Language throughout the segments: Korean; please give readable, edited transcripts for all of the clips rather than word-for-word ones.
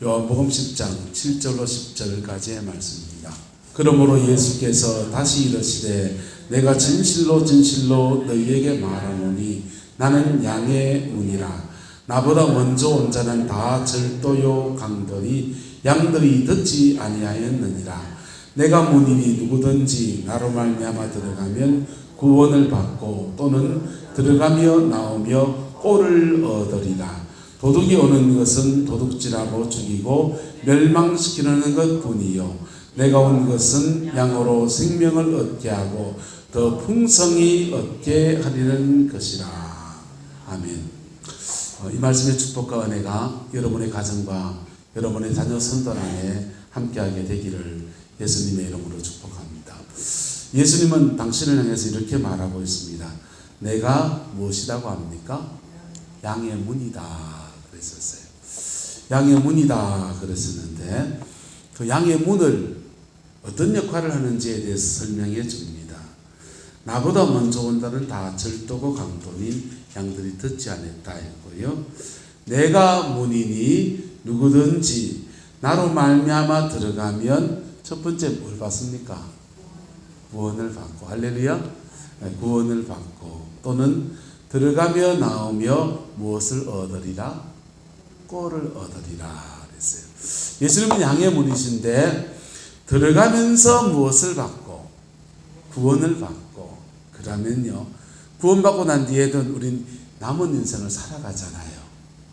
요한복음 10장 7절로 10절까지의 말씀입니다. 그러므로 예수께서 다시 이르시되 내가 진실로 진실로 너희에게 말하노니 나는 양의 문이라. 나보다 먼저 온 자는 다 절도요 강도니 양들이 듣지 아니하였느니라. 내가 문이니 누구든지 나로 말미암아 들어가면 구원을 받고 또는 들어가며 나오며 꼴을 얻으리라. 도둑이 오는 것은 도둑질하고 죽이고 멸망시키는 것뿐이요 내가 온 것은 양으로 생명을 얻게 하고 더 풍성히 얻게 하리는 것이라. 아멘. 이 말씀의 축복과 은혜가 여러분의 가정과 여러분의 자녀 선들 안에 함께하게 되기를 예수님의 이름으로 축복합니다. 예수님은 당신을 향해서 이렇게 말하고 있습니다. 내가 무엇이라고 합니까? 양의 문이다 그랬었어요. 양의 문이다 그랬었는데 그 양의 문을 어떤 역할을 하는지에 대해서 설명해 줍니다. 나보다 먼저 온 자는 다 절도고 강도인 양들이 듣지 않았다 했고요. 내가 문이니 누구든지 나로 말미암아 들어가면 첫 번째 뭘 받습니까? 구원을 받고, 할렐루야, 구원을 받고 또는 들어가며 나오며 무엇을 얻으리라? 꼴을 얻으리라 그랬어요. 예수님은 양의 문이신데 들어가면서 무엇을 받고 구원을 받고 그러면요 구원받고 난 뒤에도 우린 남은 인생을 살아가잖아요.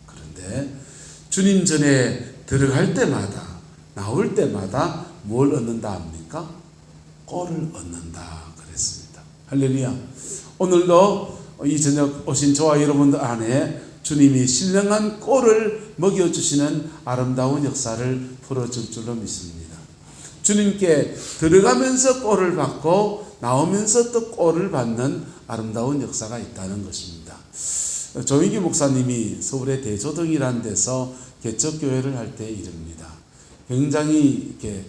그런데 주님 전에 들어갈 때마다 나올 때마다 뭘 얻는다 합니까? 꼴을 얻는다 그랬습니다. 할렐루야. 오늘도 이 저녁 오신 저와 여러분들 안에 주님이 신령한 꼴을 먹여주시는 아름다운 역사를 풀어줄 줄로 믿습니다. 주님께 들어가면서 꼴을 받고 나오면서 또 꼴을 받는 아름다운 역사가 있다는 것입니다. 조인기 목사님이 서울의 대조동이라는 데서 개척교회를 할 때 이릅니다. 굉장히 이렇게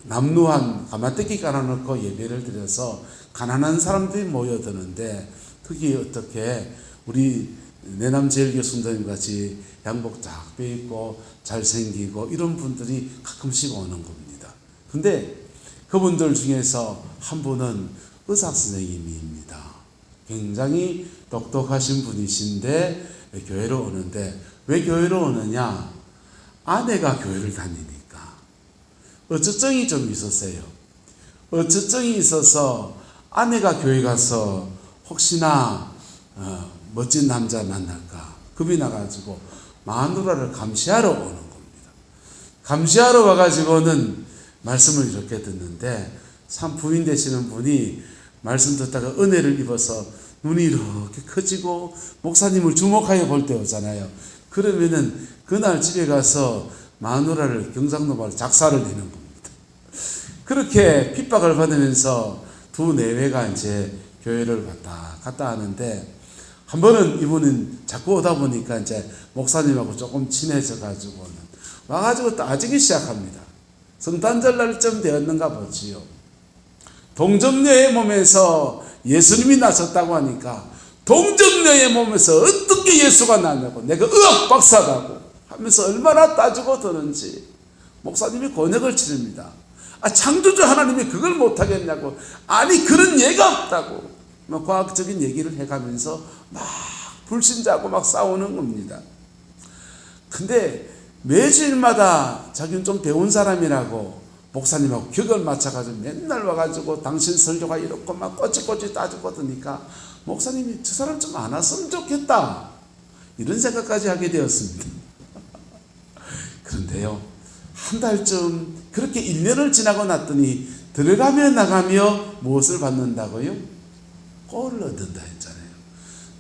남루한 가마떼기 깔아놓고 예배를 드려서 가난한 사람들이 모여드는데 특히 어떻게 우리 내남제일교 성도님 같이 양복 쫙 빼입고 잘생기고 이런 분들이 가끔씩 오는 겁니다. 근데 그분들 중에서 한 분은 의사 선생님입니다. 굉장히 똑똑하신 분이신데 교회로 오는데 왜 교회로 오느냐? 아내가 교회를 다니니까. 어쩌증이 좀 있었어요. 어쩌증이 있어서 아내가 교회 가서 혹시나 멋진 남자 만날까 겁이 나가지고 마누라를 감시하러 오는 겁니다. 감시하러 와가지고는 말씀을 이렇게 듣는데 참 부인 되시는 분이 말씀 듣다가 은혜를 입어서 눈이 이렇게 커지고 목사님을 주목하여 볼 때 오잖아요. 그러면은 그날 집에 가서 마누라를 경상도 말로 작사를 내는 겁니다. 그렇게 핍박을 받으면서 두 내외가 이제 교회를 갔다 하는데 한 번은 이분은 자꾸 오다 보니까 이제 목사님하고 조금 친해져 가지고는 와가지고 따지기 시작합니다. 성탄절 날쯤 되었는가 보지요. 동정녀의 몸에서 예수님이 나섰다고 하니까 동정녀의 몸에서 어떻게 예수가 나냐고 내가 의학 박사라고 하면서 얼마나 따지고 드는지 목사님이 곤욕을 치릅니다. 창조주 하나님이 그걸 못하겠냐고. 아니 그런 예가 없다고 과학적인 얘기를 해가면서 막 불신자하고 막 싸우는 겁니다. 근데 매주일마다 자기는 좀 배운 사람이라고 목사님하고 격을 맞춰가지고 맨날 와가지고 당신 설교가 이렇고 막 꼬치꼬치 따지고 드니까 목사님이 저 사람 좀 안 왔으면 좋겠다 이런 생각까지 하게 되었습니다. 그런데요 한 달쯤 그렇게 1년을 지나고 났더니 들어가며 나가며 무엇을 받는다고요? 꼴을 얻는다 했잖아요.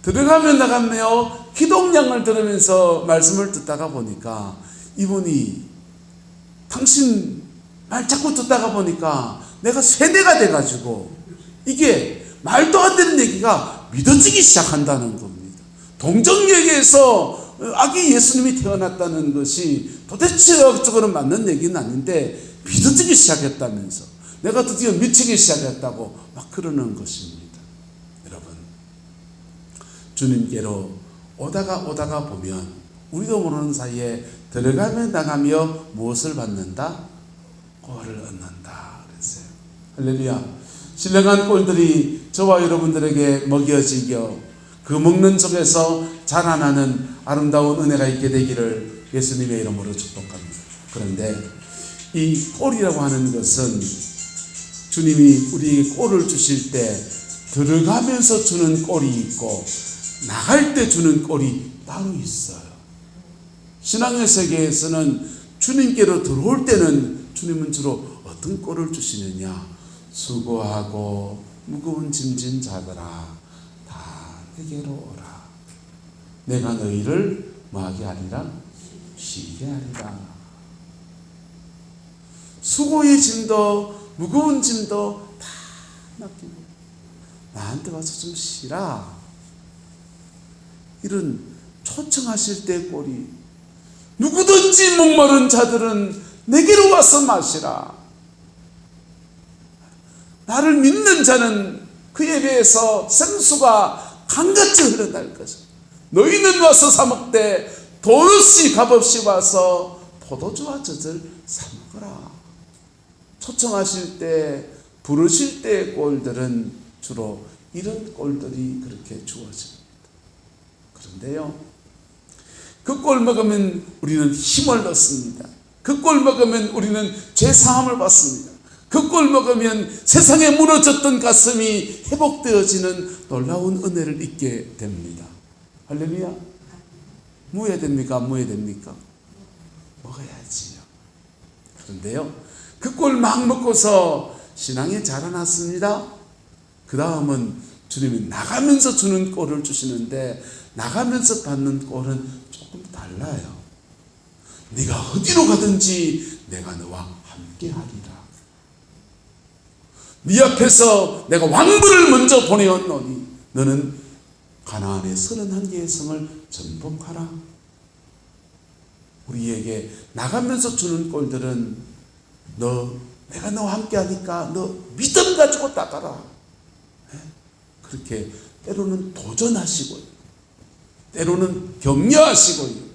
들어가며 나가며 기독량을 들으면서 말씀을 듣다가 보니까 이분이 당신 말 자꾸 듣다가 보니까 내가 세대가 돼가지고 이게 말도 안 되는 얘기가 믿어지기 시작한다는 겁니다. 동정역에서 아기 예수님이 태어났다는 것이 도대체 영적으로 맞는 얘기는 아닌데 믿어지기 시작했다면서 내가 드디어 미치기 시작했다고 막 그러는 것입니다. 여러분 주님께로 오다가 보면 우리도 모르는 사이에 들어가며 나가며 무엇을 받는다? 꼴을 얻는다 그랬어요. 할렐루야. 신령한 꼴들이 저와 여러분들에게 먹여지겨 그 먹는 속에서 자라나는 아름다운 은혜가 있게 되기를 예수님의 이름으로 축복합니다. 그런데 이 꼴이라고 하는 것은 주님이 우리에게 꼴을 주실 때 들어가면서 주는 꼴이 있고 나갈 때 주는 꼴이 따로 있어요. 신앙의 세계에서는 주님께로 들어올 때는 주님은 주로 어떤 꼴을 주시느냐? 수고하고 무거운 짐진 자들아 다 내게로 오라. 내가 너희를 뭐하게 하리라? 쉬게 하리라. 수고의 짐도 무거운 짐도 다 맡기고 나한테 와서 좀 쉬라. 이런 초청하실 때 꼴이 누구든지 목마른 자들은 내게로 와서 마시라. 나를 믿는 자는 그에 비해서 생수가 강같이 흘러날 것이다. 너희는 와서 사먹되 돈 없이 값없이 와서 포도주와 젖을 사먹어라. 초청하실 때 부르실 때의 꼴들은 주로 이런 꼴들이 그렇게 주어집니다. 그런데요, 그 꼴 먹으면 우리는 힘을 얻습니다. 그 꼴 먹으면 우리는 죄사함을 받습니다. 그 꼴 먹으면 세상에 무너졌던 가슴이 회복되어지는 놀라운 은혜를 잊게 됩니다. 할렐루야. 뭐해야 됩니까? 안 뭐해야 됩니까? 먹어야지요. 그런데요, 그 꼴 막 먹고서 신앙이 자라났습니다. 그 다음은 주님이 나가면서 주는 꼴을 주시는데 나가면서 받는 꼴은 조금 달라요. 네가 어디로 가든지 내가 너와 함께 하리라. 네 앞에서 내가 왕부를 먼저 보내었노니 너는 가나안의 31개의 성을 정복하라. 우리에게 나가면서 주는 꼴들은 내가 너와 함께 하니까 너 믿음 가지고 따가라. 그렇게 때로는 도전하시고요, 때로는 격려하시고요.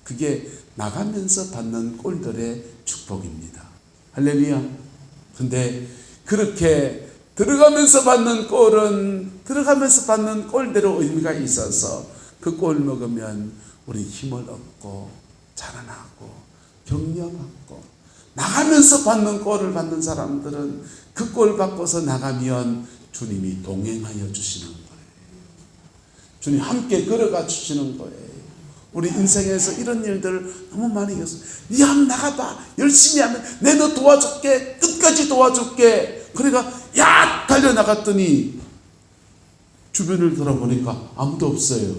그게 나가면서 받는 꼴들의 축복입니다. 할렐루야. 근데 그렇게 들어가면서 받는 꼴은 들어가면서 받는 꼴대로 의미가 있어서 그 꼴 먹으면 우리 힘을 얻고 자라나고 격려받고, 나가면서 받는 꼴을 받는 사람들은 그 꼴 받고서 나가면 주님이 동행하여 주시는 거예요. 주님 함께 걸어가 주시는 거예요. 우리 인생에서 이런 일들 너무 많이 겪었어요. 네 한번 나가봐. 열심히 하면 내 너 도와줄게. 끝까지 도와줄게. 그러니까 야 달려나갔더니 주변을 돌아보니까 아무도 없어요.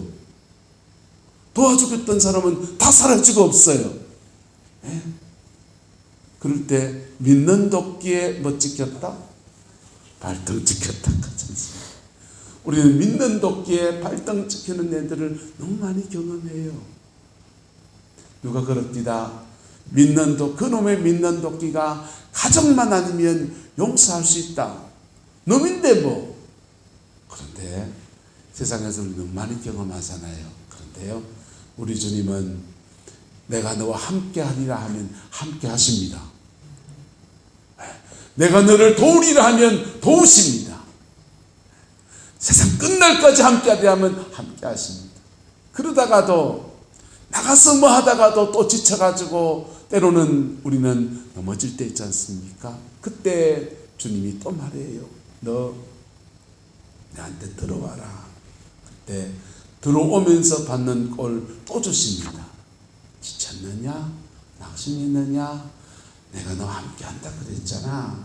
도와주겠던 사람은 다 사라지고 없어요. 네? 그럴 때 믿는 도끼에 뭐 찍혔다? 발등 찍혔다. 우리는 믿는 도끼에 발등 찍히는 애들을 너무 많이 경험해요. 누가 그럽니다. 그놈의 믿는 도끼가 가정만 아니면 용서할 수 있다. 놈인데 뭐. 그런데 세상에서 우리 너무 많이 경험하잖아요. 그런데요, 우리 주님은 내가 너와 함께 하리라 하면 함께 하십니다. 내가 너를 도우리라 하면 도우십니다. 세상 끝날까지 함께 하리라 하면 함께 하십니다. 그러다가도 나가서 뭐 하다가도 또 지쳐가지고 때로는 우리는 넘어질 때 있지 않습니까? 그때 주님이 또 말해요. 너 나한테 들어와라. 그때 들어오면서 받는 꼴 또 주십니다. 지쳤느냐? 낙심했느냐? 내가 너와 함께 한다 그랬잖아.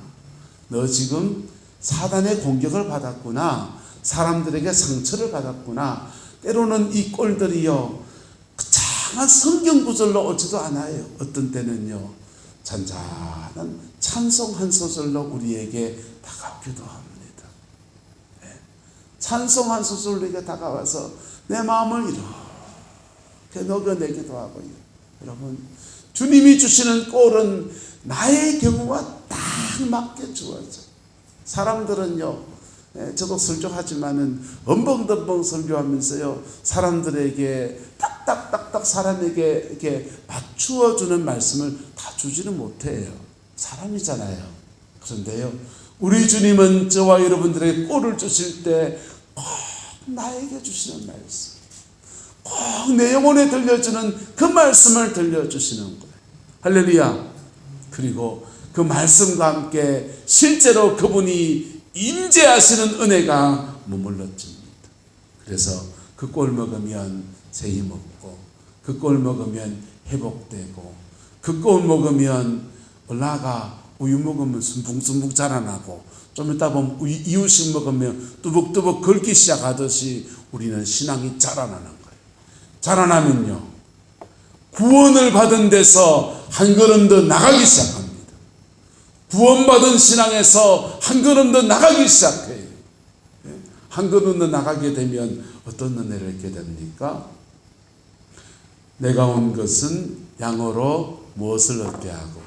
너 지금 사단의 공격을 받았구나. 사람들에게 상처를 받았구나. 때로는 이 꼴들이요, 장한 성경 구절로 오지도 않아요. 어떤 때는요, 잔잔한 찬송 한 소절로 우리에게 다가오기도 합니다. 네. 찬송 한 소절로 우리에게 다가와서 내 마음을 이렇게 녹여내기도 하고요. 여러분, 주님이 주시는 꼴은 나의 경우와 딱 맞게 주어져. 사람들은요, 저도 설교하지만은 엄벙덤벙 설교하면서요, 사람들에게 딱딱딱딱 사람에게 이렇게 맞추어주는 말씀을 다 주지는 못해요. 사람이잖아요. 그런데요, 우리 주님은 저와 여러분들에게 꼴을 주실 때 꼭 나에게 주시는 말씀, 꼭 내 영혼에 들려주는 그 말씀을 들려주시는 거예요. 할렐루야. 그리고 그 말씀과 함께 실제로 그분이 임재하시는 은혜가 머물러집니다. 그래서 그 꼴 먹으면 새 힘 얻고, 그 꼴 먹으면 회복되고, 그 꼴 먹으면 올라가 우유 먹으면 순풍순풍 자라나고, 좀 이따 보면 이유식 먹으면 뚜벅뚜벅 긁기 시작하듯이 우리는 신앙이 자라나는 거예요. 자라나면요, 구원을 받은 데서 한 걸음 더 나가기 시작합니다. 구원받은 신앙에서 한 걸음 더 나가기 시작해요. 한 걸음 더 나가게 되면 어떤 은혜를 얻게 됩니까? 내가 온 것은 양으로 무엇을 얻게 하고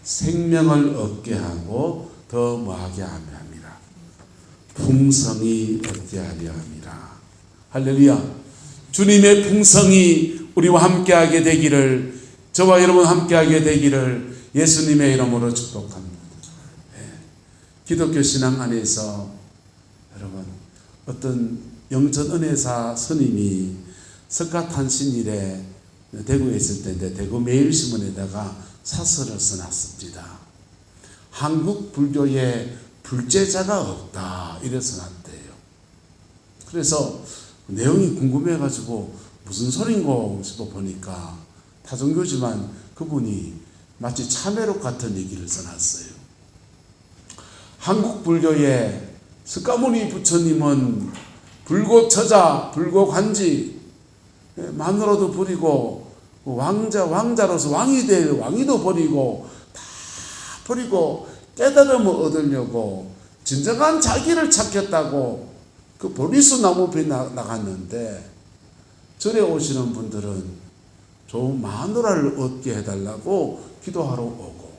생명을 얻게 하고 더 뭐하게 하며 합니다. 풍성이 얻게 하려 합니다. 할렐루야. 주님의 풍성이 우리와 함께하게 되기를, 저와 여러분 함께하게 되기를 예수님의 이름으로 축복합니다. 기독교 신앙 안에서 여러분, 어떤 영전 은혜사 스님이 석가탄신일에 대구에 있을 때인데 대구 매일신문에다가 사설을 써놨습니다. 한국 불교에 불제자가 없다, 이래 써놨대요. 그래서 내용이 궁금해가지고 무슨 소린고 싶어 보니까 타종교지만 그분이 마치 참회록 같은 얘기를 써놨어요. 한국 불교에 석가모니 부처님은 불고처자, 불고관지, 마누라도 버리고 왕자로서 왕이 될 왕위도 버리고 다 버리고 깨달음을 얻으려고 진정한 자기를 찾겠다고 그 보리수 나무에 나갔는데, 절에 오시는 분들은 좋은 마누라를 얻게 해달라고 기도하러 오고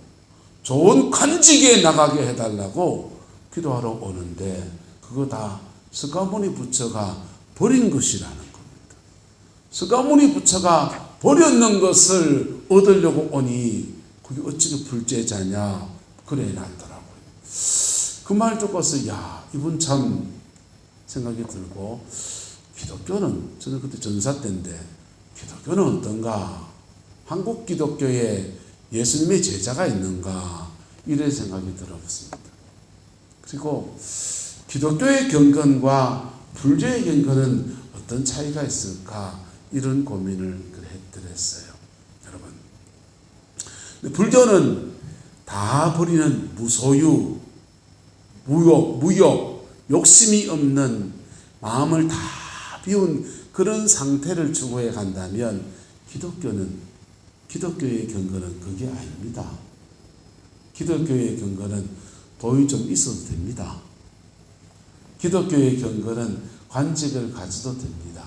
좋은 관직에 나가게 해달라고 기도하러 오는데, 그거 다 석가모니 부처가 버린 것이라는 겁니다. 석가모니 부처가 버렸는 것을 얻으려고 오니 그게 어찌게 불제자냐, 그래 놨더라고요. 그 말 듣고서 야, 이분 참 생각이 들고, 기독교는, 저는 그때 전사 때인데 기독교는 어떤가, 한국 기독교에 예수님의 제자가 있는가, 이런 생각이 들어봤습니다. 그리고 기독교의 경건과 불교의 경건은 어떤 차이가 있을까, 이런 고민을 했더랬어요. 여러분, 불교는 다 버리는 무소유, 무욕, 욕심이 없는 마음을 다 비운 그런 상태를 추구해 간다면, 기독교의 경건은 그게 아닙니다. 기독교의 경건은 돈이 좀 있어도 됩니다. 기독교의 경건은 관직을 가져도 됩니다.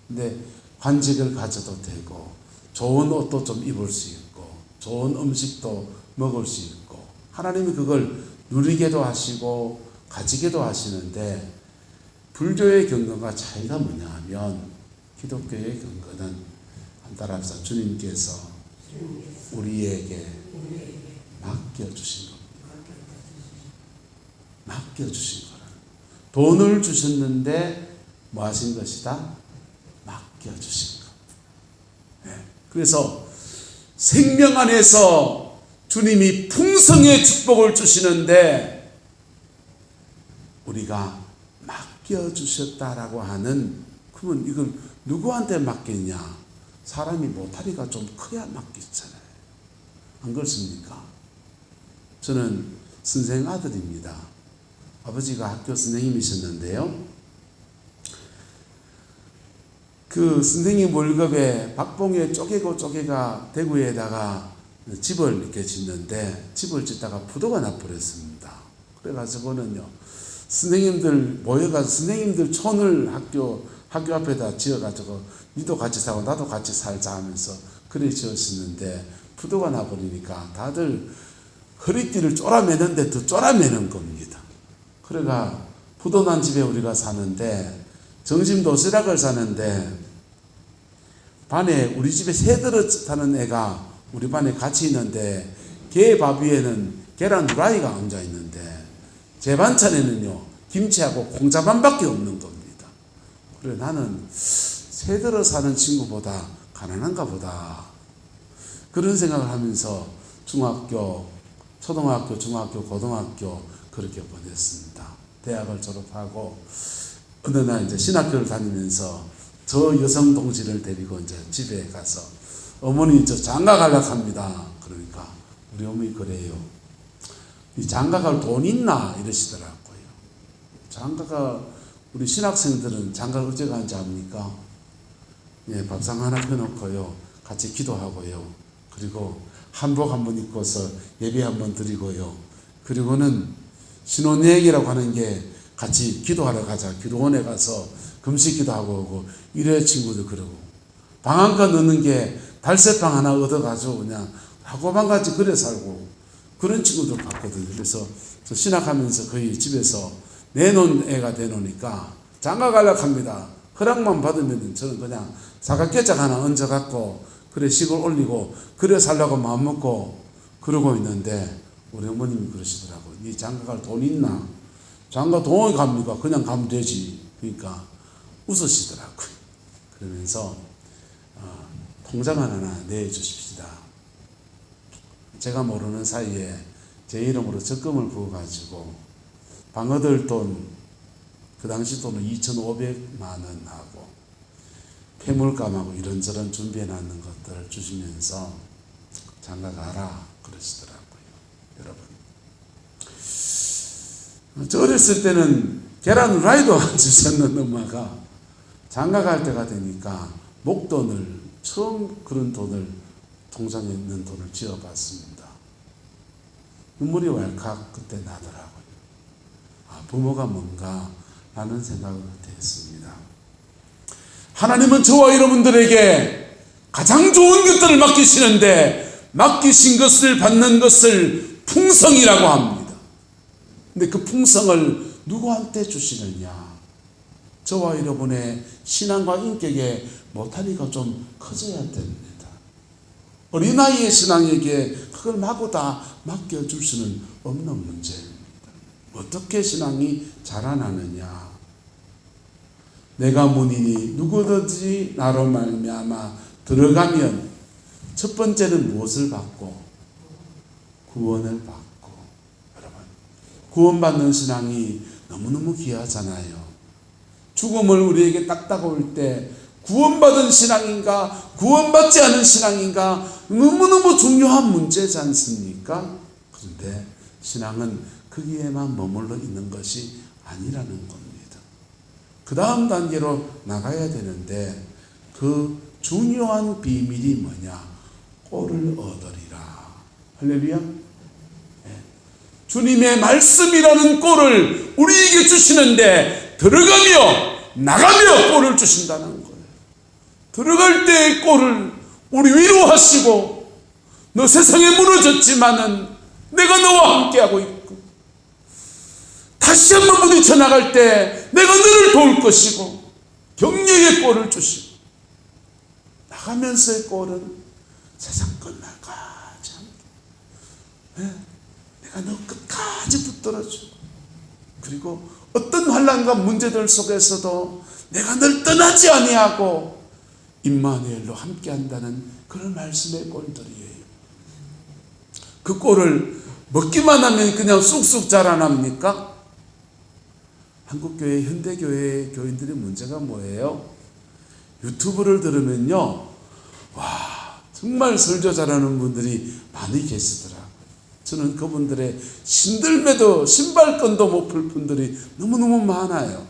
근데 관직을 가져도 되고, 좋은 옷도 좀 입을 수 있고, 좋은 음식도 먹을 수 있고, 하나님이 그걸 누리게도 하시고 가지게도 하시는데, 불교의 경건과 차이가 뭐냐 하면, 기독교의 경건은 따라합시다. 주님께서 우리에게 맡겨주신 겁니다. 맡겨주신 거라. 돈을 주셨는데 뭐 하신 것이다? 맡겨주신 것. 네. 그래서 생명 안에서 주님이 풍성의 축복을 주시는데, 우리가 맡겨주셨다라고 하는, 그러면 이걸 누구한테 맡겼냐? 사람이 못하리가 좀 커야 맡겼잖아요. 안 그렇습니까? 저는 선생 아들입니다. 아버지가 학교 선생님이셨는데요, 그 선생님 월급에 박봉에 쪼개가 대구에다가 집을 이렇게 짓는데, 집을 짓다가 부도가 나버렸습니다. 그래가지고는요, 선생님들 모여가지고 선생님들 촌을 학교 앞에다 지어가지고 니도 같이 살고 나도 같이 살자 하면서 그래 지었었는데, 부도가 나버리니까 다들 허리띠를 쪼라매는데 더 쪼라매는 겁니다. 그래가 포도난 집에 우리가 사는데 정심 도시락을 사는데 반에 우리 집에 새들을 타는 애가 우리 반에 같이 있는데 걔 밥 위에는 계란 후라이가 얹어 있는데 제 반찬에는요 김치하고 콩자반밖에 없는 겁니다. 그래 나는 새들을 사는 친구보다 가난한가 보다 그런 생각을 하면서 중학교, 초등학교, 중학교, 고등학교 그렇게 보냈습니다. 대학을 졸업하고 어느 날 이제 신학교를 다니면서 저 여성 동지를 데리고 이제 집에 가서 어머니 저 장가 가려고 합니다. 그러니까 우리 어머니 그래요. 이 장가 갈 돈 있나 이러시더라고요. 장가가 우리 신학생들은 장가를 어째 가는지 압니까? 예, 밥상 하나 펴놓고요. 같이 기도하고요. 그리고 한복 한 번 입고서 예배 한 번 드리고요. 그리고는 신혼여행이라고 하는 게 같이 기도하러 가자. 기도원에 가서 금식 기도하고 오고 이래 친구들 그러고 방 한 칸 넣는 게 달새방 하나 얻어가지고 그냥 하고방같이 그래 살고 그런 친구들 봤거든요. 그래서 저 신학하면서 거의 집에서 내놓은 애가 되노니까 장가 가려고 합니다. 허락만 받으면 저는 그냥 사각개짝 하나 얹어갖고 그래 식을 올리고 그래 살려고 마음먹고 그러고 있는데 우리 어머님이 그러시더라고요. 니 장가 갈 돈 있나? 장가 돈이 갑니까? 그냥 가면 되지. 그러니까 웃으시더라고요. 그러면서 통장 하나 내주십시다. 제가 모르는 사이에 제 이름으로 적금을 부어가지고 방 얻을 돈, 그 당시 돈은 2,500만 원 하고 폐물감하고 이런저런 준비해놨는 것들을 주시면서 장가 가라 그러시더라고요. 여러분, 저 어렸을 때는 계란 후라이도 안 주셨는 엄마가 장가 갈 때가 되니까 목돈을 처음 그런 돈을 통장에 있는 돈을 지어봤습니다. 눈물이 왈칵 그때 나더라고요. 아, 부모가 뭔가 라는 생각을 했습니다. 하나님은 저와 여러분들에게 가장 좋은 것들을 맡기시는데 맡기신 것을 받는 것을 풍성이라고 합니다. 근데 그 풍성을 누구한테 주시느냐? 저와 여러분의 신앙과 인격에 못하니까 좀 커져야 됩니다. 어린아이의 신앙에게 그걸 마구 다 맡겨줄 수는 없는 문제입니다. 어떻게 신앙이 자라나느냐? 내가 문이니 누구든지 나로 말미암아 들어가면 첫 번째는 무엇을 받고? 구원을 받고. 여러분, 구원받는 신앙이 너무너무 귀하잖아요. 죽음을 우리에게 딱 다가올 때 구원받은 신앙인가 구원받지 않은 신앙인가 너무너무 중요한 문제지 않습니까? 그런데 신앙은 거기에만 머물러 있는 것이 아니라는 겁니다. 그 다음 단계로 나가야 되는데 그 중요한 비밀이 뭐냐? 꼴을 얻으리라. 할렐루야. 네. 주님의 말씀이라는 꼴을 우리에게 주시는데 들어가며 나가며 꼴을 주신다는 거예요. 들어갈 때의 꼴을 우리 위로하시고 너 세상에 무너졌지만은 내가 너와 함께하고 있고 다시 한번 부딪혀 나갈 때 내가 너를 도울 것이고 격려의 꼴을 주시고 나가면서의 꼴은 세상 끝날까지 함께 내가 너 끝까지 붙들어주고 그리고 어떤 환난과 문제들 속에서도 내가 널 떠나지 아니하고 임마누엘로 함께한다는 그런 말씀의 꼴들이에요. 그 꼴을 먹기만 하면 그냥 쑥쑥 자라납니까? 한국교회, 현대교회 교인들의 문제가 뭐예요? 유튜브를 들으면요, 와, 정말 설교 잘하는 분들이 많이 계시더라고요. 저는 그분들의 신들매도 신발끈도 못 풀 분들이 너무너무 많아요.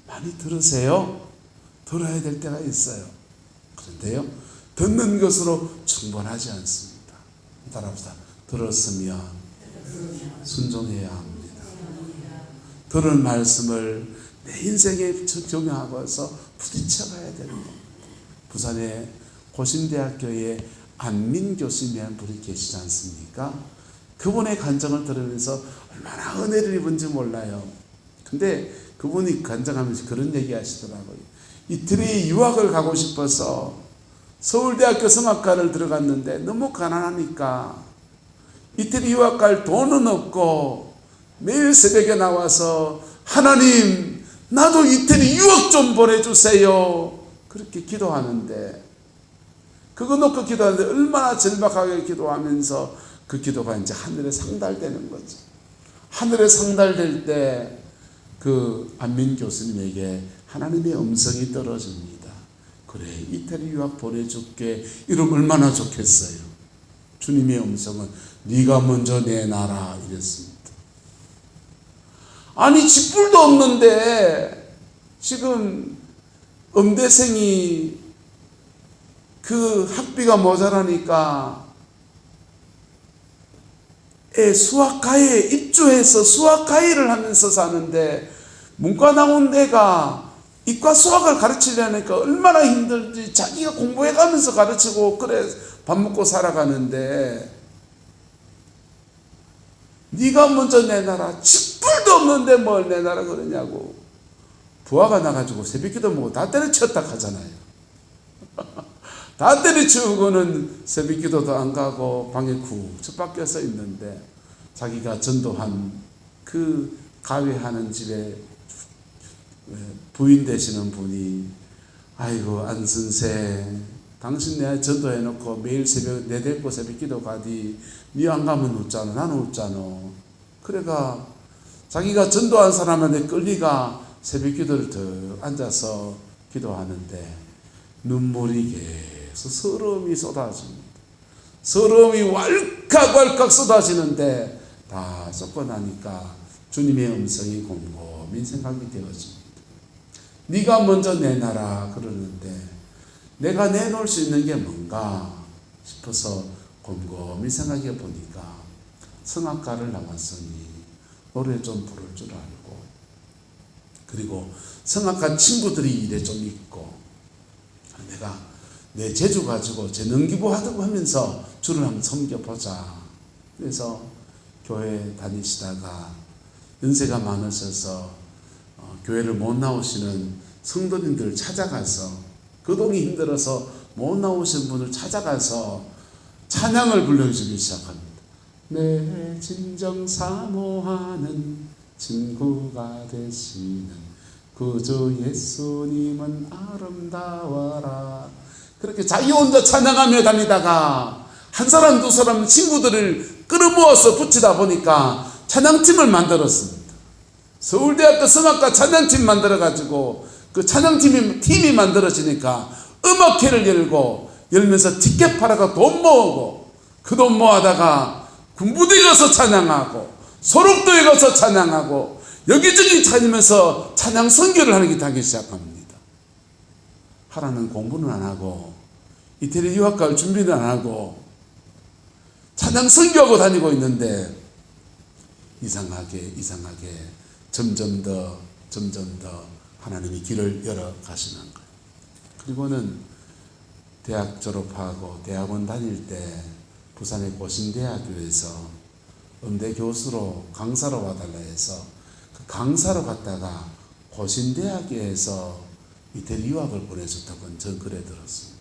많이 들으세요. 들어야 될 때가 있어요. 그런데요, 듣는 것으로 충분하지 않습니다. 따라합시다. 들었으면 순종해야 합니다. 들은 말씀을 내 인생에 적용하고서 부딪혀가야 되는 겁니다. 부산의 고신대학교에 안민 교수님이라는 분이 계시지 않습니까? 그분의 간증을 들으면서 얼마나 은혜를 입은지 몰라요. 근데 그분이 간증하면서 그런 얘기 하시더라고요. 이태리 유학을 가고 싶어서 서울대학교 성악과를 들어갔는데 너무 가난하니까 이태리 유학 갈 돈은 없고 매일 새벽에 나와서 하나님 나도 이태리 유학 좀 보내주세요 그렇게 기도하는데, 그거 놓고 기도하는데 얼마나 절박하게 기도하면서 그 기도가 이제 하늘에 상달되는 거죠. 하늘에 상달될 때 그 안민 교수님에게 하나님의 음성이 떨어집니다. 그래, 이태리 유학 보내줄게. 이러면 얼마나 좋겠어요. 주님의 음성은 네가 먼저 내놔라 이랬습니다. 아니 직불도 없는데 지금 음대생이 그 학비가 모자라니까 수학과에 입주해서 수학과외를 하면서 사는데, 문과 나온 데가 이과 수학을 가르치려니까 얼마나 힘들지. 자기가 공부해가면서 가르치고 그래 밥 먹고 살아가는데 네가 먼저 내놔라. 직불도 없는데 뭘 내놔라 그러냐고. 부하가 나가지고 새벽기도 먹고 다 때려치웠다 하잖아요. 다 때려치우고는 새벽기도도 안 가고 방에 쿡 처박혀 서 있는데, 자기가 전도한 그 가외하는 집에 부인 되시는 분이 아이고 안 선생, 당신 내가 전도해놓고 매일 새벽 내 데리고 새벽기도 가디 니 안 가면 웃잖아. 나는 웃잖아. 그래가 자기가 전도한 사람한테 끌리가 새벽기도를 더 앉아서 기도하는데 눈물이 계속 서러움이 쏟아집니다. 서러움이 왈칵왈칵 쏟아지는데 다 쏟고 나니까 주님의 음성이 곰곰이 생각이 되어집니다. 네가 먼저 내놔라 그러는데 내가 내놓을 수 있는 게 뭔가 싶어서 곰곰이 생각해 보니까 성악가를 나왔으니 노래 좀 부를 줄 알고, 그리고 성악가 친구들이 일에 좀 있고, 내가 내 재주 가지고 재능기부 하다고 하면서 주를 한번 섬겨보자. 그래서 교회 다니시다가 연세가 많으셔서 교회를 못 나오시는 성도님들 찾아가서, 거동이 힘들어서 못 나오신 분을 찾아가서 찬양을 불러주기 시작합니다. 내 진정 사모하는 친구가 되시는 구주 예수님은 아름다워라. 그렇게 자기 혼자 찬양하며 다니다가 한 사람 두 사람 친구들을 끌어모아서 붙이다 보니까 찬양팀을 만들었습니다. 서울대학교 성악과 찬양팀 만들어가지고 그 찬양팀이 만들어지니까 음악회를 열면서 티켓 팔아가 돈 모으고, 그 돈 모아다가 군부대에 가서 찬양하고 소록도에 가서 찬양하고 여기저기 다니면서 찬양 선교를 하기 시작합니다. 하라는 공부는 안 하고 이태리 유학 갈 준비는 안 하고 찬양 선교하고 다니고 있는데 이상하게 점점 더 하나님이 길을 열어 가시는 거예요. 그리고는 대학 졸업하고 대학원 다닐 때 부산의 고신대학교에서 음대 교수로 강사로 와달라 해서 그 강사로 갔다가 고신대학교에서 이태리 유학을 보내줬다고 전 그래 들었습니다.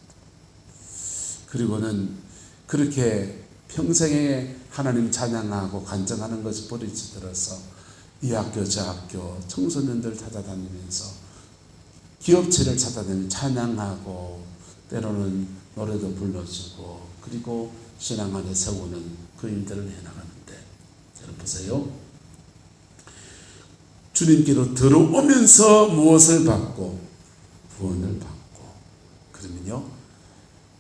그리고는 그렇게 평생에 하나님 찬양하고 간증하는 것이 버릇이 들어서 이 학교 저 학교 청소년들 찾아다니면서 기업체를 찾아다니면서 찬양하고 때로는 노래도 불러주고, 그리고 신앙 안에 세우는 그 일들을 해나가는데, 여러분 보세요. 주님께로 들어오면서 무엇을 받고? 구원을 받고. 그러면요,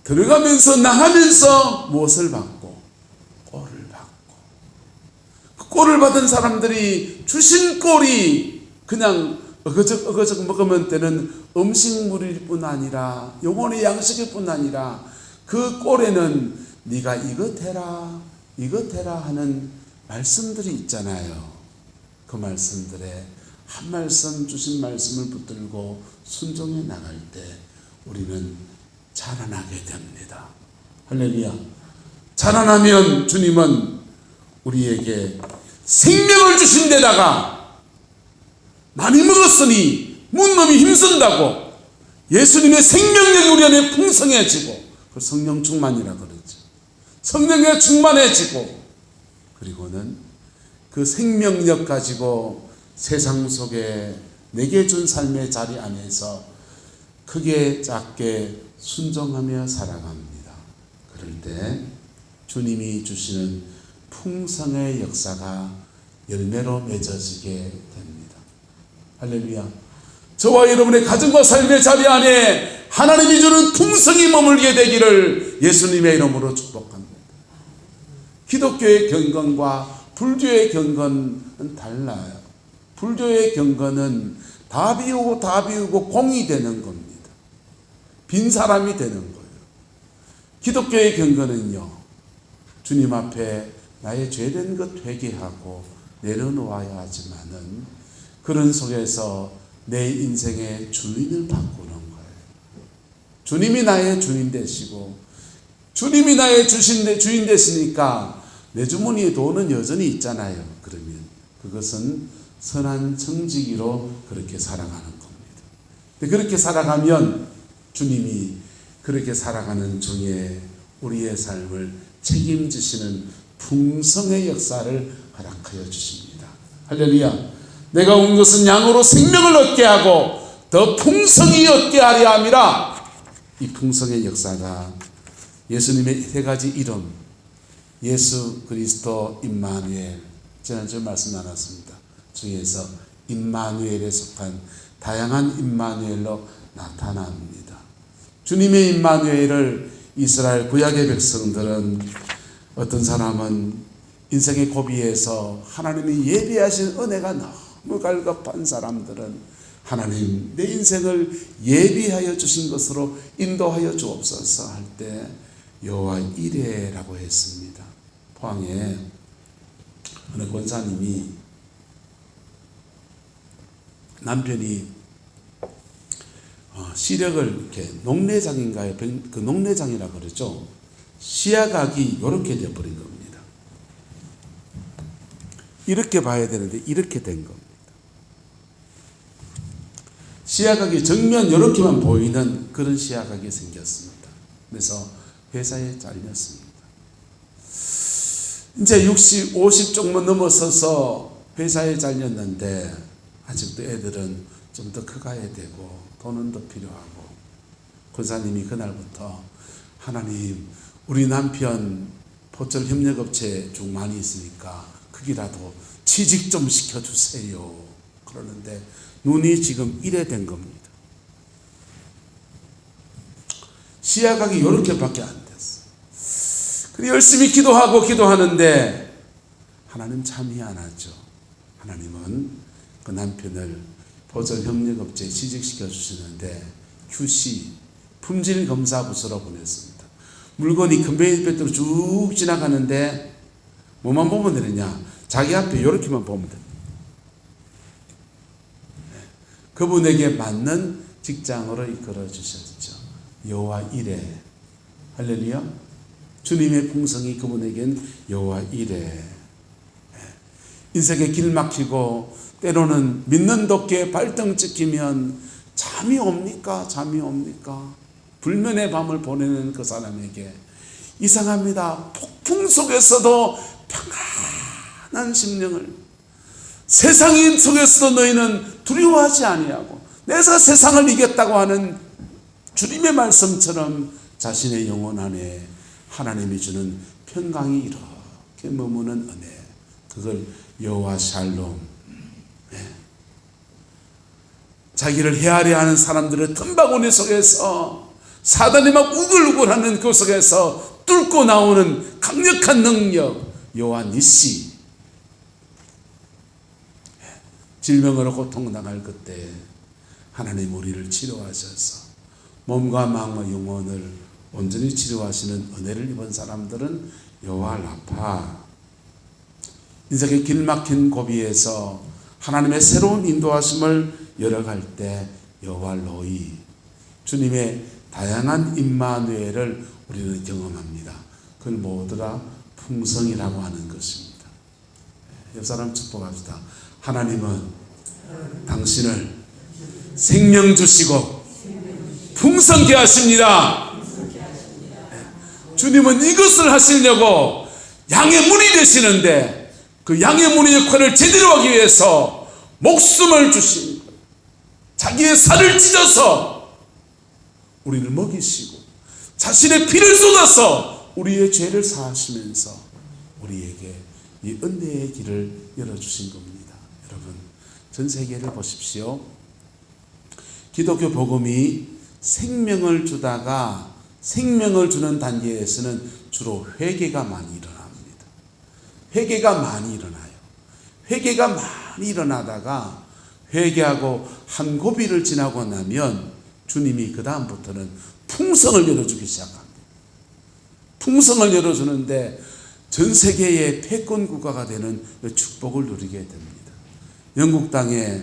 들어가면서 나가면서 무엇을 받고? 꼴을 받고. 그 꼴을 받은 사람들이 주신 꼴이 그냥 어거적 먹으면 되는 음식물일 뿐 아니라, 영혼의 양식일 뿐 아니라, 그 꼴에는 네가 이것 해라 하는 말씀들이 있잖아요. 그 말씀들에 한 말씀 주신 말씀을 붙들고 순종해 나갈 때 우리는 자라나게 됩니다. 할렐루야. 자라나면 주님은 우리에게 생명을 주신 데다가 많이 먹었으니 문놈이 힘쓴다고 예수님의 생명력이 우리 안에 풍성해지고, 그 성령 충만이라 그러죠. 성령에 충만해지고, 그리고는 그 생명력 가지고 세상 속에 내게 준 삶의 자리 안에서 크게 작게 순종하며 살아갑니다. 그럴 때 주님이 주시는 풍성의 역사가 열매로 맺어지게 됩니다. 할렐루야. 저와 여러분의 가정과 삶의 자리 안에 하나님이 주는 풍성이 머물게 되기를 예수님의 이름으로 축복합니다. 기독교의 경건과 불교의 경건은 달라요. 불교의 경건은 다 비우고 공이 되는 겁니다. 빈 사람이 되는 거예요. 기독교의 경건은요, 주님 앞에 나의 죄된 것 회개하고 내려놓아야 하지만은 그런 속에서 내 인생의 주인을 바꾸는 거예요. 주님이 나의 주인 되시고, 주님이 나의 주인 되시니까 내 주머니에 돈은 여전히 있잖아요. 그러면 그것은 선한 정직이로 그렇게 살아가는 겁니다. 근데 그렇게 살아가면 주님이 그렇게 살아가는 중에 우리의 삶을 책임지시는 풍성의 역사를 허락하여 주십니다. 할렐루야. 내가 온 것은 양으로 생명을 얻게 하고 더 풍성히 얻게 하려 함이라. 이 풍성의 역사가 예수님의 세 가지 이름, 예수 그리스도 임마누엘, 지난주에 말씀 나눴습니다. 중에서 임마누엘에 속한 다양한 임마누엘로 나타납니다. 주님의 임마누엘을 이스라엘 구약의 백성들은, 어떤 사람은 인생의 고비에서 하나님이 예비하신 은혜가 너무 갈급한 사람들은 하나님 내 인생을 예비하여 주신 것으로 인도하여 주옵소서 할 때 여호와 이레라고 했습니다. 포항에 어느 권사님이 남편이 시력을 이렇게 녹내장인가요? 그 녹내장이라고 그러죠. 시야각이 이렇게 되어버린 겁니다. 이렇게 봐야 되는데 이렇게 된 겁니다. 시야각이 정면 이렇게만 보이는 그런 시야각이 생겼습니다. 그래서 회사에 잘렸습니다. 이제 60, 50 조금 넘어서서 회사에 잘렸는데 아직도 애들은 좀 더 커가야 되고 돈은 더 필요하고, 권사님이 그날부터 하나님 우리 남편 포철 협력업체 중 많이 있으니까 거기라도 취직 좀 시켜주세요. 그러는데 눈이 지금 이래 된 겁니다. 시야각이 이렇게밖에 안 됐어. 그래 열심히 기도하는데 하나님 참 희한하죠. 하나님은 그 남편을 포철 협력업체에 취직시켜 주시는데 QC 품질검사부서로 보냈습니다. 물건이 컨베이어 벨트로 쭉 지나가는데 뭐만 보면 되느냐? 자기 앞에 이렇게만 보면 됩니다. 그분에게 맞는 직장으로 이끌어 주셨죠. 여호와 이레. 할렐루야. 주님의 풍성이 그분에겐 여호와 이레. 인생에 길 막히고 때로는 믿는 덕에 발등 찍히면 잠이 옵니까? 불면의 밤을 보내는 그 사람에게 이상합니다. 폭풍 속에서도 평안한 심령을, 세상인 속에서도 너희는 두려워하지 아니하고 내가 세상을 이겼다고 하는 주님의 말씀처럼 자신의 영혼 안에 하나님이 주는 평강이 이렇게 머무는 은혜, 그걸 여호와 샬롬. 자기를 헤아려 하는 사람들의 틈바구니 속에서 사단이 막 우글우글하는 그 속에서 뚫고 나오는 강력한 능력, 여호와 니시. 질병으로 고통당할 그때 하나님 우리를 치료하셔서 몸과 마음과 영혼을 온전히 치료하시는 은혜를 입은 사람들은 여호와 라파. 인생의 길막힌 고비에서 하나님의 새로운 인도하심을 열어갈 때 여호와 로이, 주님의 다양한 임마누엘을 우리는 경험합니다. 그걸 뭐더라? 풍성이라고 하는 것입니다. 옆 사람 축복합시다. 하나님은 당신을 생명 주시고 풍성케 하십니다. 주님은 이것을 하시려고 양의 문이 되시는데 그 양의 문의 역할을 제대로 하기 위해서 목숨을 주신 거예요. 자기의 살을 찢어서 우리를 먹이시고 자신의 피를 쏟아서 우리의 죄를 사하시면서 우리에게 이 은혜의 길을 열어주신 겁니다. 여러분, 전 세계를 보십시오. 기독교 복음이 생명을 주다가 생명을 주는 단계에서는 주로 회개가 많이 일어납니다. 회개가 많이 일어나요. 회개가 많이 일어나다가 회개하고 한 고비를 지나고 나면 주님이 그 다음부터는 풍성을 열어주기 시작합니다. 풍성을 열어주는데 전 세계의 패권 국가가 되는 축복을 누리게 됩니다. 영국 땅에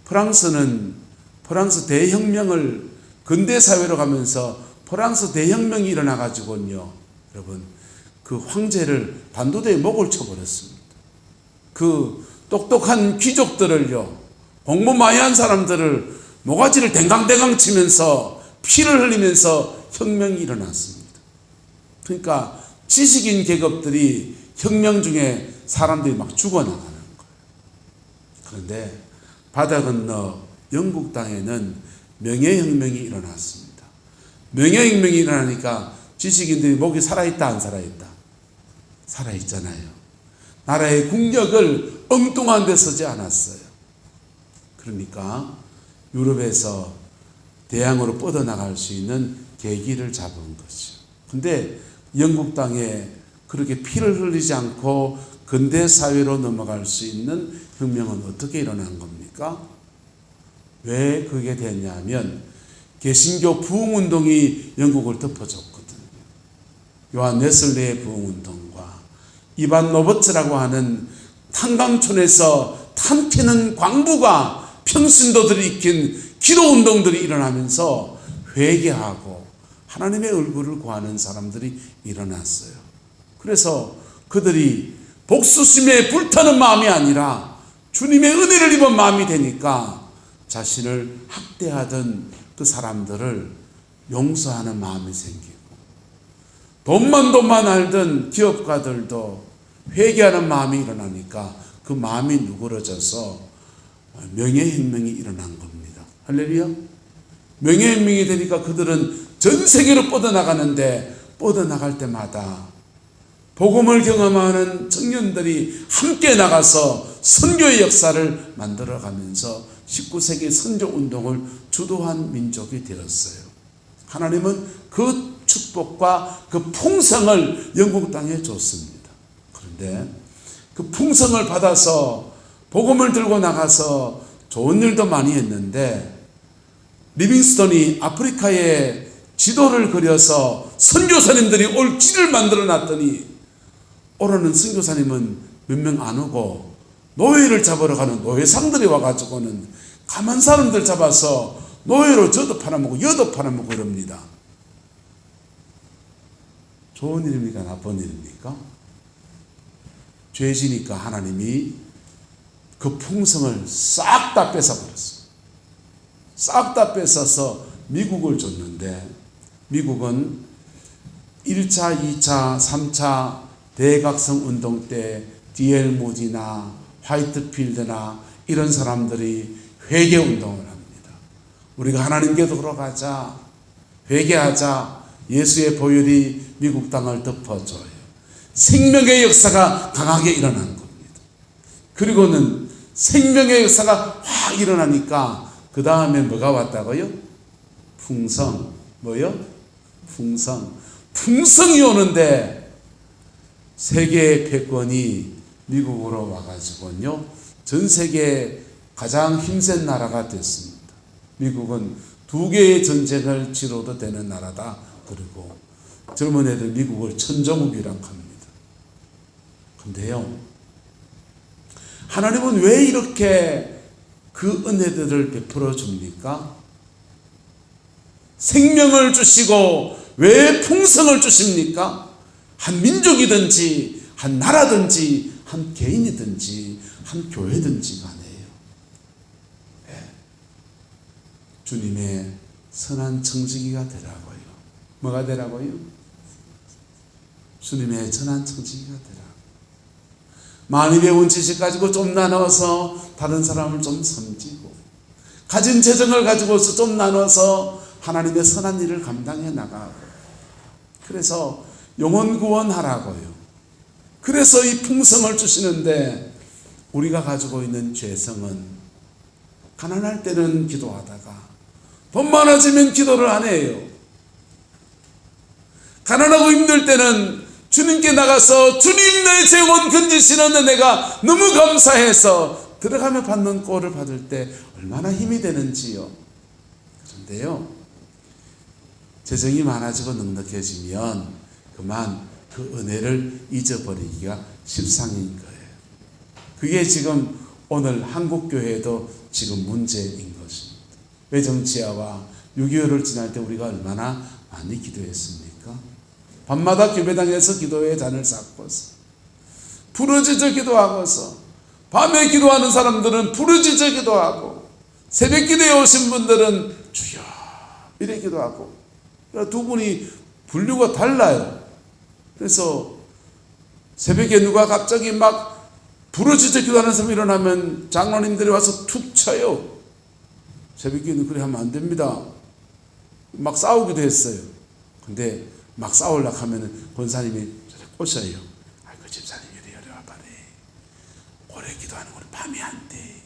프랑스 대혁명을 근대 사회로 가면서 프랑스 대혁명이 일어나 가지고요, 여러분, 그 황제를 반도대에 목을 쳐버렸습니다. 그 똑똑한 귀족들을요, 공부 많이 한 사람들을 모가지를 댕강댕강 치면서 피를 흘리면서 혁명이 일어났습니다. 그러니까 지식인 계급들이 혁명 중에 사람들이 막 죽어나가는 거예요. 그런데 바다 건너 영국 땅에는 명예혁명이 일어났습니다. 명예혁명이 일어나니까 지식인들이 목이 살아있다 안 살아있다? 살아있잖아요. 나라의 국력을 엉뚱한 데 쓰지 않았어요. 그러니까 유럽에서 대양으로 뻗어나갈 수 있는 계기를 잡은 것이죠. 근데 영국 땅에 그렇게 피를 흘리지 않고 근대 사회로 넘어갈 수 있는 혁명은 어떻게 일어난 겁니까? 왜 그게 됐냐면 개신교 부흥운동이 영국을 덮어줬거든요. 요한 웨슬레의 부흥운동과 이반 로버츠라고 하는 탄광촌에서 탄캐는 광부가 평신도들이 익힌 기도운동들이 일어나면서 회개하고 하나님의 얼굴을 구하는 사람들이 일어났어요. 그래서 그들이 복수심에 불타는 마음이 아니라 주님의 은혜를 입은 마음이 되니까 자신을 학대하던 그 사람들을 용서하는 마음이 생기고, 돈만 알던 기업가들도 회개하는 마음이 일어나니까 그 마음이 누그러져서 명예혁명이 일어난 겁니다. 할렐루야. 명예혁명이 되니까 그들은 전 세계로 뻗어나가는데, 뻗어나갈 때마다 복음을 경험하는 청년들이 함께 나가서 선교의 역사를 만들어가면서 19세기 선교운동을 주도한 민족이 되었어요. 하나님은 그 축복과 그 풍성을 영국 땅에 줬습니다. 그런데 그 풍성을 받아서 복음을 들고 나가서 좋은 일도 많이 했는데, 리빙스턴이 아프리카에 지도를 그려서 선교사님들이 올 길을 만들어 놨더니 오르는 선교사님은 몇 명 안 오고 노예를 잡으러 가는 노예상들이 와가지고는 가만 사람들 잡아서 노예로 저도 팔아먹고 여도 팔아먹고 이럽니다. 좋은 일입니까? 나쁜 일입니까? 죄지니까 하나님이 그 풍성을 싹 다 뺏어버렸어요. 싹 다 뺏어서 미국을 줬는데, 미국은 1차, 2차, 3차 대각성 운동 때 D.L. 무디나 화이트필드나 이런 사람들이 회개 운동을 합니다. 우리가 하나님께 돌아가자, 회개하자. 예수의 보혈이 미국 땅을 덮어줘요. 생명의 역사가 강하게 일어난 겁니다. 그리고는 생명의 역사가 확 일어나니까 그 다음에 뭐가 왔다고요? 풍성. 뭐요? 풍성. 풍성이 오는데 세계의 패권이 미국으로 와가지고요, 전 세계 가장 힘센 나라가 됐습니다. 미국은 2개의 전쟁을 치러도 되는 나라다. 그리고 젊은 애들 미국을 천정국이라고 합니다. 근데요, 하나님은 왜 이렇게 그 은혜들을 베풀어 줍니까? 생명을 주시고 왜 풍성을 주십니까? 한 민족이든지 한 나라든지 한 개인이든지 한 교회든지 간에요. 주님의 선한 청지기가 되라고요. 뭐가 되라고요? 주님의 선한 청지기가 되라. 많이 배운 지식 가지고 좀 나눠서 다른 사람을 좀 섬기고, 가진 재정을 가지고서 좀 나눠서 하나님의 선한 일을 감당해 나가고, 그래서 영혼 구원하라고요. 그래서 이 풍성을 주시는데, 우리가 가지고 있는 죄성은 가난할 때는 기도하다가 돈 많아지면 기도를 안 해요. 가난하고 힘들 때는 주님께 나가서 주님 내 영혼 건지시는 은혜가 너무 감사해서 들어가며 받는 꼴을 받을 때 얼마나 힘이 되는지요. 그런데요, 재정이 많아지고 넉넉해지면 그만 그 은혜를 잊어버리기가 십상인 거예요. 그게 지금 오늘 한국교회도 지금 문제인 것입니다. 외정치아와 6.25를 지날 때 우리가 얼마나 많이 기도했습니까? 밤마다 교배당에서 기도의 잔을 쌓고서 부르짖어 기도하고서, 밤에 기도하는 사람들은 부르짖어 기도하고, 새벽 기도에 오신 분들은 주여 이래 기도하고, 두 분이 분류가 달라요. 그래서 새벽에 누가 갑자기 막 부르짖어 기도하는 사람이 일어나면 장로님들이 와서 툭 쳐요. 새벽에는 그래 하면 안 됩니다. 막 싸우기도 했어요. 근데 막 싸우려고 하면 권사님이 꼬셔요. 그 집사님 이리 와봐래. 오래 기도하는 건 밤에 안 돼.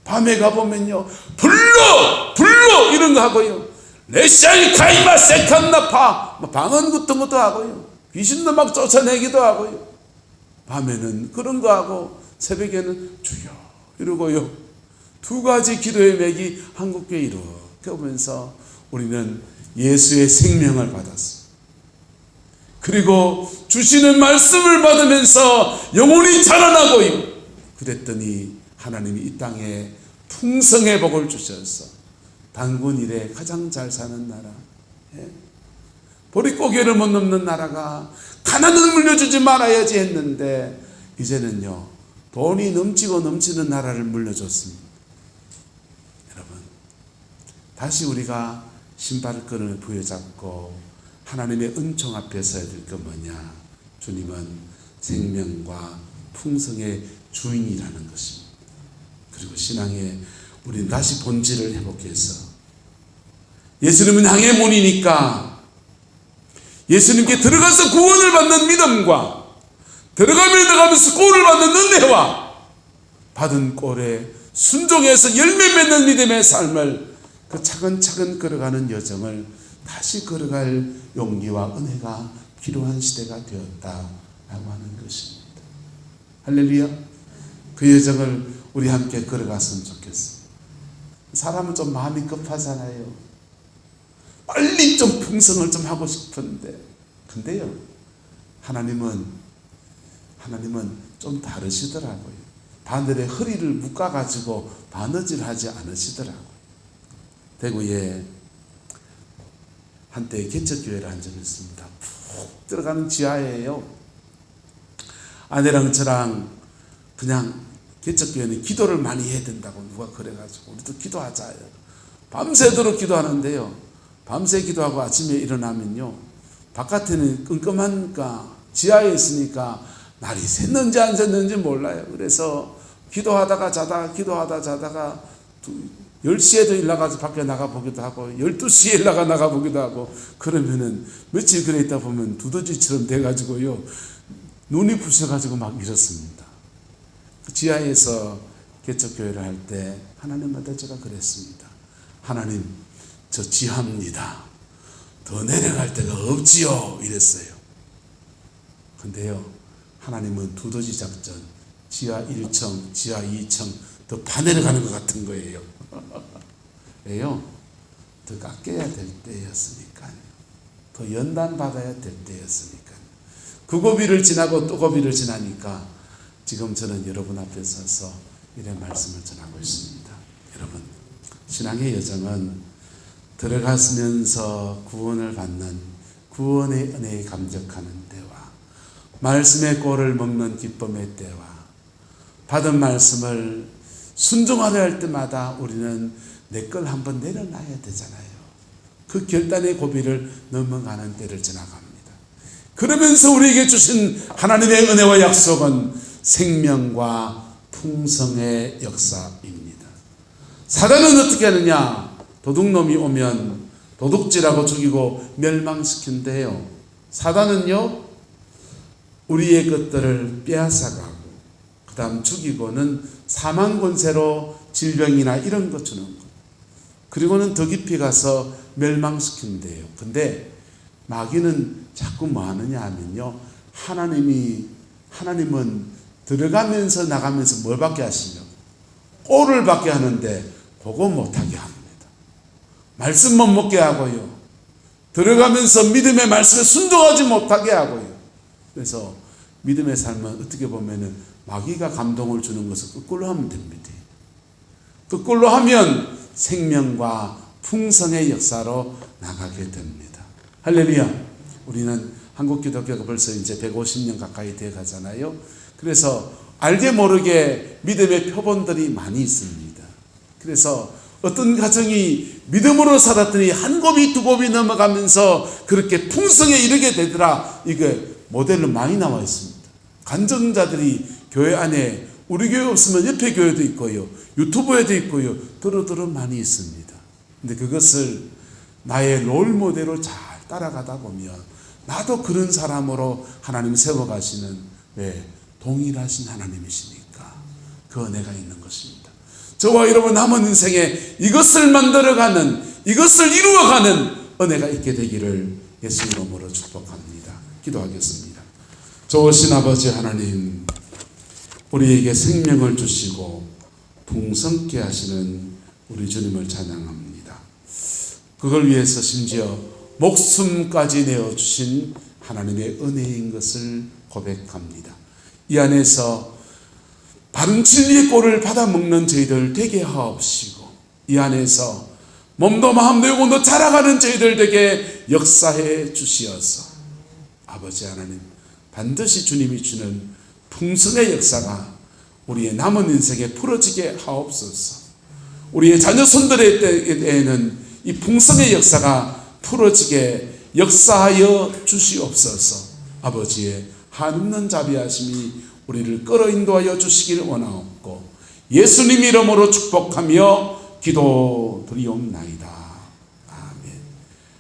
밤에 가보면요, 불러 이런 거 하고요, 레시아이 카이마 세칸나파 방언 같은 것도 하고요, 귀신도 막 쫓아내기도 하고요. 밤에는 그런 거 하고 새벽에는 주여 이러고요. 두 가지 기도의 맥이 한국교회 이렇게 오면서 우리는 예수의 생명을 받았습니다. 그리고 주시는 말씀을 받으면서 영혼이 자라나고요. 그랬더니 하나님이 이 땅에 풍성의 복을 주셔서 단군 이래 가장 잘 사는 나라, 보릿고개를 못 넘는 나라가 가난을 물려주지 말아야지 했는데, 이제는요 돈이 넘치고 넘치는 나라를 물려줬습니다. 여러분, 다시 우리가 신발끈을 부여잡고 하나님의 은총 앞에 서야 될 건 뭐냐? 주님은 생명과 풍성의 주인이라는 것입니다. 그리고 신앙에 우리는 다시 본질을 회복해서, 예수님은 향의 문이니까 예수님께 들어가서 구원을 받는 믿음과 들어가면서 꼴을 받는 은혜와 받은 꼴에 순종해서 열매 맺는 믿음의 삶을, 그 차근차근 걸어가는 여정을 다시 걸어갈 용기와 은혜가 필요한 시대가 되었다라고 하는 것입니다. 할렐루야. 그 여정을 우리 함께 걸어갔으면 좋겠습니다. 사람은 좀 마음이 급하잖아요. 빨리 좀 풍성을 좀 하고 싶은데, 근데요 하나님은 좀 다르시더라고요. 바늘에 허리를 묶어가지고 바느질 하지 않으시더라고요. 대구에 한때 개척교회를 한 적이 있습니다. 푹 들어가는 지하예요. 아내랑 저랑 그냥 개척교회는 기도를 많이 해야 된다고 누가 그래가지고 우리도 기도하자. 밤새도록 기도하는데요, 밤새 기도하고 아침에 일어나면요, 바깥에는 끔끔하니까 지하에 있으니까 날이 샜는지 안 샜는지 몰라요. 그래서 기도하다가 자다가 10시에도 일나가서 밖에 나가보기도 하고 12시에 나가보기도 하고, 그러면은 며칠 그래 있다 보면 두더지처럼 돼가지고요, 눈이 부셔가지고 막 이렇습니다. 그 지하에서 개척교회를 할 때 하나님한테 제가 그랬습니다. 하나님, 저 지하입니다. 더 내려갈 데가 없지요. 이랬어요. 근데요, 하나님은 두더지 작전, 지하 1층, 지하 2층 더 파내려가는 것 같은 거예요. 왜요? 더 깎여야 될 때였으니까요. 더 연단받아야 될 때였으니까요. 그 고비를 지나고 또 고비를 지나니까 지금 저는 여러분 앞에 서서 이런 말씀을 전하고 있습니다. 여러분, 신앙의 여정은 들어가면서 구원을 받는 구원의 은혜에 감격하는 때와 말씀의 꼴을 먹는 기쁨의 때와 받은 말씀을 순종하려 할 때마다 우리는 내 걸 한번 내려놔야 되잖아요. 그 결단의 고비를 넘어가는 때를 지나갑니다. 그러면서 우리에게 주신 하나님의 은혜와 약속은 생명과 풍성의 역사입니다. 사단은 어떻게 하느냐? 도둑놈이 오면 도둑질하고 죽이고 멸망시킨대요. 사단은요, 우리의 것들을 빼앗아가고 그 다음 죽이고는 사망 권세로 질병이나 이런 거 주는 거, 그리고는 더 깊이 가서 멸망시킨대요. 근데 마귀는 자꾸 뭐 하느냐 하면요, 하나님은 들어가면서 나가면서 뭘 받게 하시냐고, 꼴을 받게 하는데 그거 못하게 합니다. 말씀 못 먹게 하고요, 들어가면서 믿음의 말씀에 순종하지 못하게 하고요. 그래서 믿음의 삶은 어떻게 보면은 마귀가 감동을 주는 것을 거꾸로 하면 됩니다. 거꾸로 하면 생명과 풍성의 역사로 나가게 됩니다. 할렐루야. 우리는 한국 기독교가 벌써 이제 150년 가까이 돼 가잖아요. 그래서 알게 모르게 믿음의 표본들이 많이 있습니다. 그래서 어떤 가정이 믿음으로 살았더니 한 곱이 두 곱이 넘어가면서 그렇게 풍성에 이르게 되더라. 이게 모델로 많이 나와 있습니다. 간증자들이 교회 안에, 우리 교회 없으면 옆에 교회도 있고요, 유튜브에도 있고요, 두루두루 많이 있습니다. 근데 그것을 나의 롤 모델로 잘 따라가다 보면 나도 그런 사람으로 하나님 세워가시는, 왜? 동일하신 하나님이시니까 그 은혜가 있는 것입니다. 저와 여러분 남은 인생에 이것을 만들어가는, 이것을 이루어가는 은혜가 있게 되기를 예수 이름으로 축복합니다. 기도하겠습니다. 좋으신 아버지 하나님, 우리에게 생명을 주시고 풍성케 하시는 우리 주님을 찬양합니다. 그걸 위해서 심지어 목숨까지 내어주신 하나님의 은혜인 것을 고백합니다. 이 안에서 바른 진리의 꼴을 받아먹는 저희들 되게 하옵시고, 이 안에서 몸도 마음도 영혼도 자라가는 저희들 되게 역사해 주시어서 아버지 하나님, 반드시 주님이 주는 풍성의 역사가 우리의 남은 인생에 풀어지게 하옵소서. 우리의 자녀 손들의 때에는 이 풍성의 역사가 풀어지게 역사하여 주시옵소서. 아버지의 한없는 자비하심이 우리를 끌어인도하여 주시기를 원하옵고 예수님 이름으로 축복하며 기도드리옵나이다.